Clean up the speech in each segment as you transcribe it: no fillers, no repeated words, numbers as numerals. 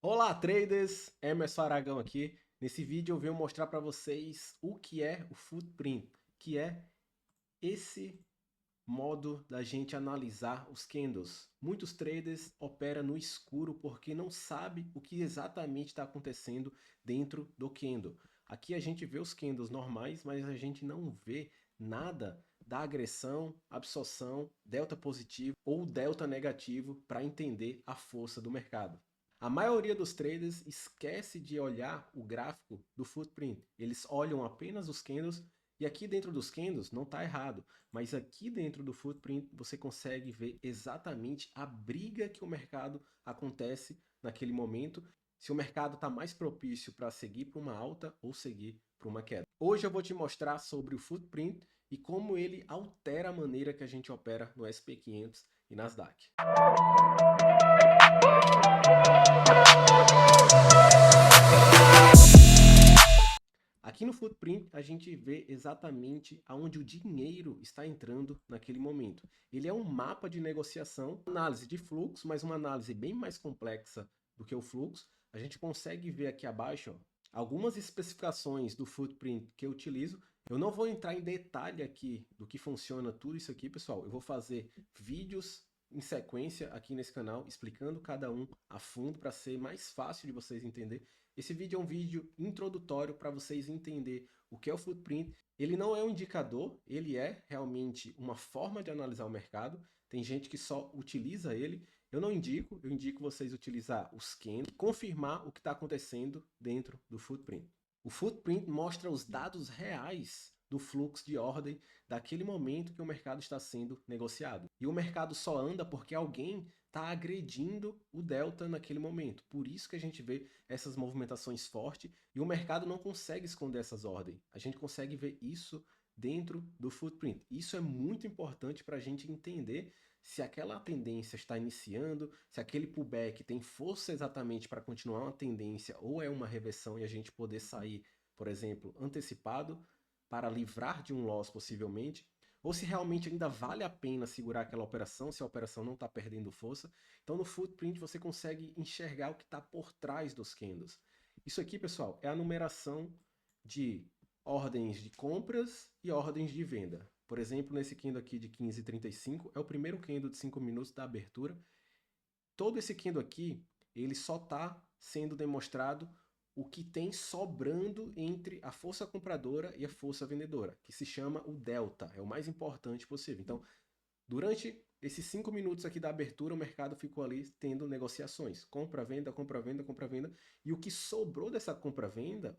Olá, traders! Emerson Aragão aqui. Nesse vídeo eu venho mostrar para vocês o que é o footprint, que é esse modo da gente analisar os candles. Muitos traders operam no escuro porque não sabe o que exatamente está acontecendo dentro do candle. Aqui a gente vê os candles normais, mas a gente não vê nada da agressão, absorção, delta positivo ou delta negativo para entender a força do mercado. A maioria dos traders esquece de olhar o gráfico do footprint. Eles olham apenas os candles e aqui dentro dos candles não está errado, mas aqui dentro do footprint você consegue ver exatamente a briga que o mercado acontece naquele momento, se o mercado está mais propício para seguir para uma alta ou seguir para uma queda. Hoje eu vou te mostrar sobre o footprint e como ele altera a maneira que a gente opera no SP500 e Nasdaq. Aqui no footprint a gente vê exatamente aonde o dinheiro está entrando naquele momento. Ele é um mapa de negociação, análise de fluxo, mas uma análise bem mais complexa do que o fluxo. A gente consegue ver aqui abaixo ó, algumas especificações do footprint que eu utilizo. Eu não vou entrar em detalhe aqui do que funciona tudo isso aqui, pessoal. Eu vou fazer vídeos em sequência aqui nesse canal, explicando cada um a fundo para ser mais fácil de vocês entenderem. Esse vídeo é um vídeo introdutório para vocês entenderem o que é o footprint. Ele não é um indicador, ele é realmente uma forma de analisar o mercado. Tem gente que só utiliza ele. Eu não indico, eu indico vocês utilizar os candles e confirmar o que está acontecendo dentro do footprint. O footprint mostra os dados reais do fluxo de ordem daquele momento que o mercado está sendo negociado. E o mercado só anda porque alguém está agredindo o delta naquele momento. Por isso que a gente vê essas movimentações fortes e o mercado não consegue esconder essas ordens. A gente consegue ver isso dentro do footprint. Isso é muito importante para a gente entender se aquela tendência está iniciando, se aquele pullback tem força exatamente para continuar uma tendência ou é uma reversão e a gente poder sair, por exemplo, antecipado para livrar de um loss possivelmente, ou se realmente ainda vale a pena segurar aquela operação, se a operação não está perdendo força. Então no footprint você consegue enxergar o que está por trás dos candles. Isso aqui, pessoal, é a numeração de ordens de compras e ordens de venda. Por exemplo, nesse candle aqui de 15,35, é o primeiro candle de 5 minutos da abertura. Todo esse candle aqui, ele só está sendo demonstrado o que tem sobrando entre a força compradora e a força vendedora, que se chama o delta, é o mais importante possível. Então, durante esses 5 minutos aqui da abertura, o mercado ficou ali tendo negociações, compra, venda, compra, venda, compra, venda, e o que sobrou dessa compra-venda,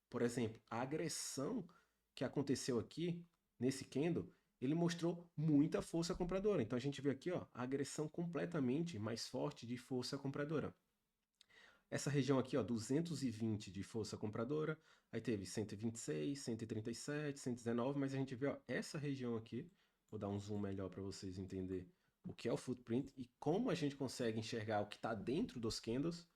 por exemplo, a agressão que aconteceu aqui nesse candle, ele mostrou muita força compradora. Então a gente vê aqui ó, a agressão completamente mais forte de força compradora. Essa região aqui, ó, 220 de força compradora, aí teve 126, 137, 119, mas a gente vê ó, essa região aqui, vou dar um zoom melhor para vocês entenderem o que é o footprint e como a gente consegue enxergar o que está dentro dos candles.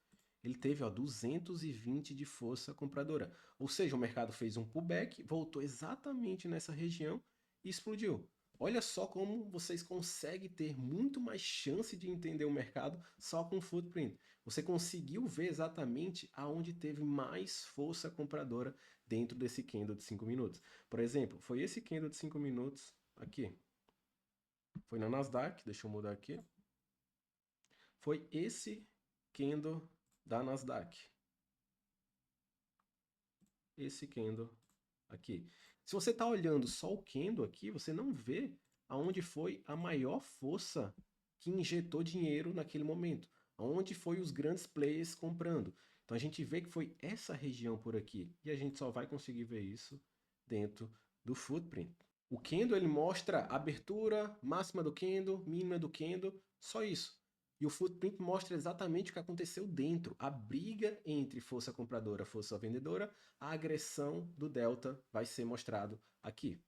Ele teve ó, 220 de força compradora, ou seja, o mercado fez um pullback, voltou exatamente nessa região e explodiu. Olha só como vocês conseguem ter muito mais chance de entender o mercado só com o footprint. Você conseguiu ver exatamente aonde teve mais força compradora dentro desse candle de 5 minutos. Por exemplo, foi esse candle de 5 minutos aqui. Foi na Nasdaq, deixa eu mudar aqui. Foi esse candle da Nasdaq. Esse candle aqui. Se você está olhando só o candle aqui, você não vê aonde foi a maior força que injetou dinheiro naquele momento, aonde foi os grandes players comprando. Então a gente vê que foi essa região por aqui, e a gente só vai conseguir ver isso dentro do footprint. O candle ele mostra a abertura, máxima do candle, mínima do candle, só isso. E o footprint mostra exatamente o que aconteceu dentro, a briga entre força compradora e força vendedora, a agressão do delta vai ser mostrado aqui.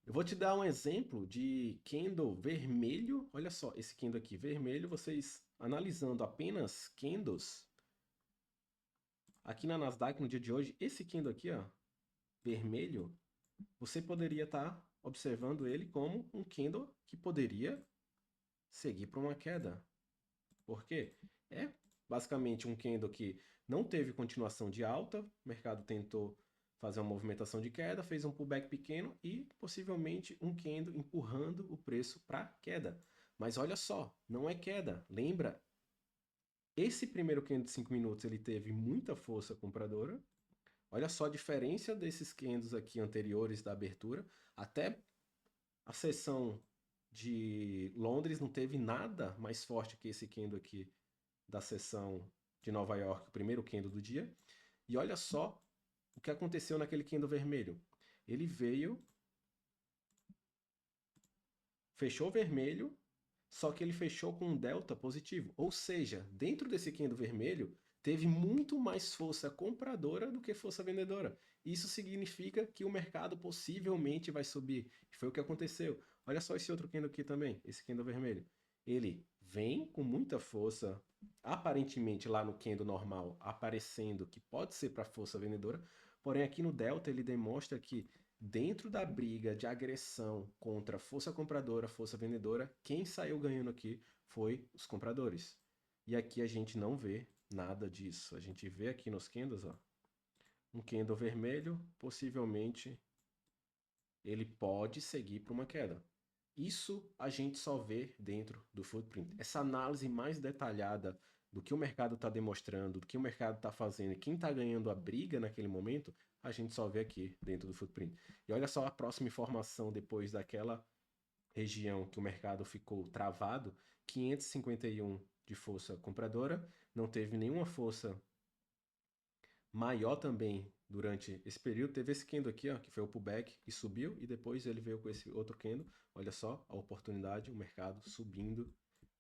Eu vou te dar um exemplo de candle vermelho, olha só, esse candle aqui vermelho, vocês analisando apenas candles, aqui na Nasdaq no dia de hoje, esse candle aqui, ó, vermelho, você poderia estar observando ele como um candle que poderia seguir para uma queda. Por quê? É basicamente um candle que não teve continuação de alta, o mercado tentou fazer uma movimentação de queda, fez um pullback pequeno e possivelmente um candle empurrando o preço para queda. Mas olha só, não é queda. Lembra, esse primeiro candle de 5 minutos ele teve muita força compradora. Olha só a diferença desses candles aqui anteriores da abertura. Até a sessão de Londres não teve nada mais forte que esse candle aqui da sessão de Nova York, o primeiro candle do dia. E olha só o que aconteceu naquele candle vermelho. Ele veio, fechou vermelho, só que ele fechou com um delta positivo. Ou seja, dentro desse candle vermelho, teve muito mais força compradora do que força vendedora. Isso significa que o mercado possivelmente vai subir. Foi o que aconteceu. Olha só esse outro candle aqui também, esse candle vermelho. Ele vem com muita força, aparentemente lá no candle normal, aparecendo que pode ser para força vendedora, porém aqui no delta ele demonstra que dentro da briga de agressão contra força compradora, força vendedora, quem saiu ganhando aqui foi os compradores. E aqui a gente não vê nada disso. A gente vê aqui nos candles, ó, um candle vermelho, possivelmente ele pode seguir para uma queda. Isso a gente só vê dentro do footprint. Essa análise mais detalhada do que o mercado está demonstrando, do que o mercado está fazendo e quem está ganhando a briga naquele momento, a gente só vê aqui dentro do footprint. E olha só a próxima informação depois daquela região que o mercado ficou travado, 551 de força compradora, não teve nenhuma força maior também durante esse período. Teve esse candle aqui, ó, que foi o pullback e subiu, e depois ele veio com esse outro candle. Olha só a oportunidade, o mercado subindo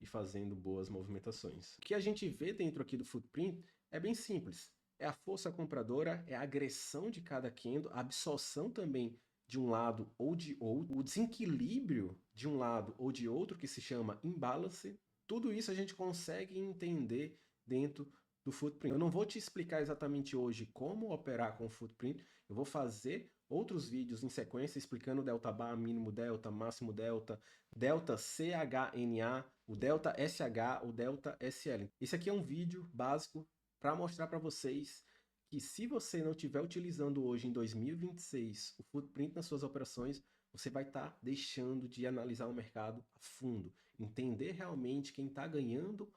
e fazendo boas movimentações. O que a gente vê dentro aqui do footprint é bem simples. É a força compradora, é a agressão de cada candle, a absorção também de um lado ou de outro, o desequilíbrio de um lado ou de outro, que se chama imbalance. Tudo isso a gente consegue entender dentro do footprint. Eu não vou te explicar exatamente hoje como operar com o footprint, eu vou fazer outros vídeos em sequência explicando o delta bar, mínimo delta, máximo delta, delta CHNA, o delta SH, o delta SL. Esse aqui é um vídeo básico para mostrar para vocês que se você não estiver utilizando hoje em 2026 o footprint nas suas operações, você vai estar deixando de analisar o mercado a fundo, entender realmente quem está ganhando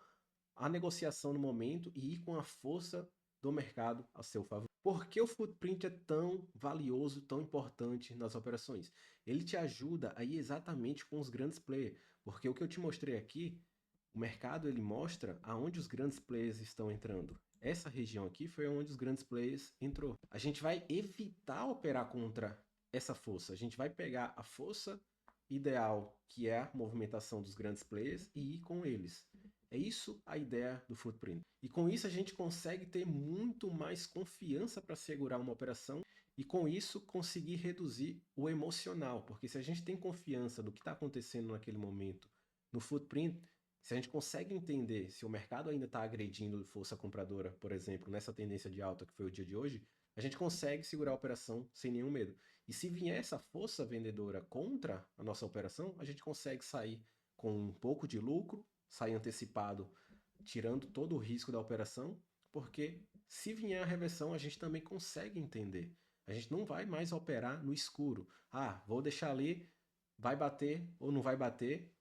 a negociação no momento e ir com a força do mercado a seu favor. Por que o footprint é tão valioso, tão importante nas operações? Ele te ajuda a ir exatamente com os grandes players, porque o que eu te mostrei aqui, o mercado ele mostra aonde os grandes players estão entrando. Essa região aqui foi onde os grandes players entrou. A gente vai evitar operar contra essa força. A gente vai pegar a força ideal, que é a movimentação dos grandes players, e ir com eles. É isso a ideia do footprint. E com isso a gente consegue ter muito mais confiança para segurar uma operação e com isso conseguir reduzir o emocional. Porque se a gente tem confiança do que está acontecendo naquele momento no footprint, se a gente consegue entender se o mercado ainda está agredindo força compradora, por exemplo, nessa tendência de alta que foi o dia de hoje, a gente consegue segurar a operação sem nenhum medo. E se vier essa força vendedora contra a nossa operação, a gente consegue sair com um pouco de lucro, sair antecipado, tirando todo o risco da operação, porque se vier a reversão, a gente também consegue entender. A gente não vai mais operar no escuro. Ah, vou deixar ali, vai bater ou não vai bater,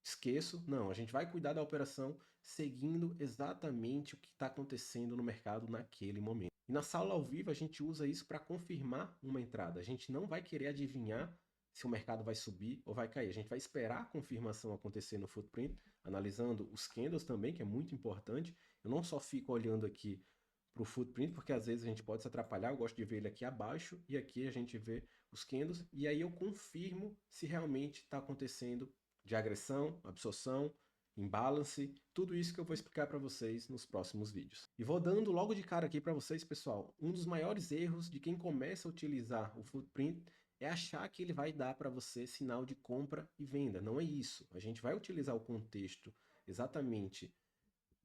esqueço. Não, a gente vai cuidar da operação seguindo exatamente o que está acontecendo no mercado naquele momento. E na sala ao vivo a gente usa isso para confirmar uma entrada. A gente não vai querer adivinhar se o mercado vai subir ou vai cair. A gente vai esperar a confirmação acontecer no footprint, analisando os candles também, que é muito importante. Eu não só fico olhando aqui para o footprint, porque às vezes a gente pode se atrapalhar. Eu gosto de ver ele aqui abaixo e aqui a gente vê os candles e aí eu confirmo se realmente está acontecendo de agressão, absorção, imbalance, tudo isso que eu vou explicar para vocês nos próximos vídeos. E vou dando logo de cara aqui para vocês, pessoal, um dos maiores erros de quem começa a utilizar o footprint é achar que ele vai dar para você sinal de compra e venda. Não é isso. A gente vai utilizar o contexto exatamente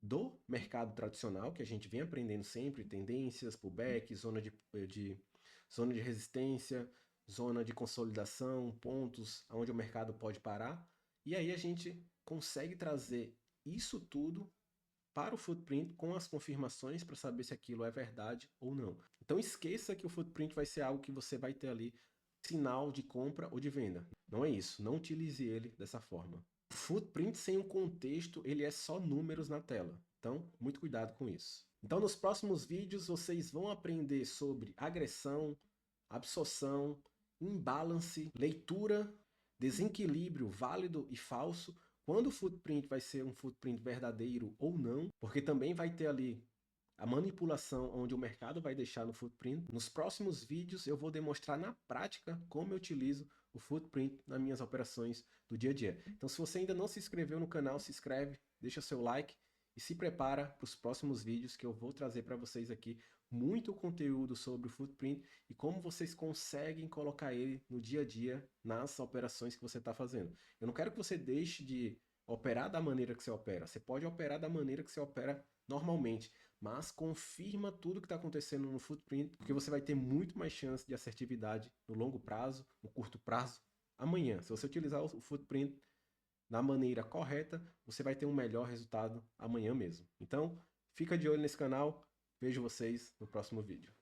do mercado tradicional, que a gente vem aprendendo sempre, tendências, pullback, zona de resistência, zona de consolidação, pontos onde o mercado pode parar, e aí a gente consegue trazer isso tudo para o footprint com as confirmações para saber se aquilo é verdade ou não. Então esqueça que o footprint vai ser algo que você vai ter ali sinal de compra ou de venda. Não é isso, não utilize ele dessa forma. Footprint sem um contexto, ele é só números na tela. Então, muito cuidado com isso. Então, nos próximos vídeos, vocês vão aprender sobre agressão, absorção, imbalance, leitura, desequilíbrio válido e falso, quando o footprint vai ser um footprint verdadeiro ou não, porque também vai ter ali a manipulação onde o mercado vai deixar no footprint. Nos próximos vídeos eu vou demonstrar na prática como eu utilizo o footprint nas minhas operações do dia a dia. Então se você ainda não se inscreveu no canal, se inscreve, deixa seu like e se prepara para os próximos vídeos que eu vou trazer para vocês aqui muito conteúdo sobre o footprint e como vocês conseguem colocar ele no dia a dia nas operações que você está fazendo. Eu não quero que você deixe de operar da maneira que você opera. Você pode operar da maneira que você opera normalmente, mas confirma tudo que está acontecendo no footprint, porque você vai ter muito mais chance de assertividade no longo prazo, no curto prazo, amanhã. Se você utilizar o footprint da maneira correta, você vai ter um melhor resultado amanhã mesmo. Então, fica de olho nesse canal, vejo vocês no próximo vídeo.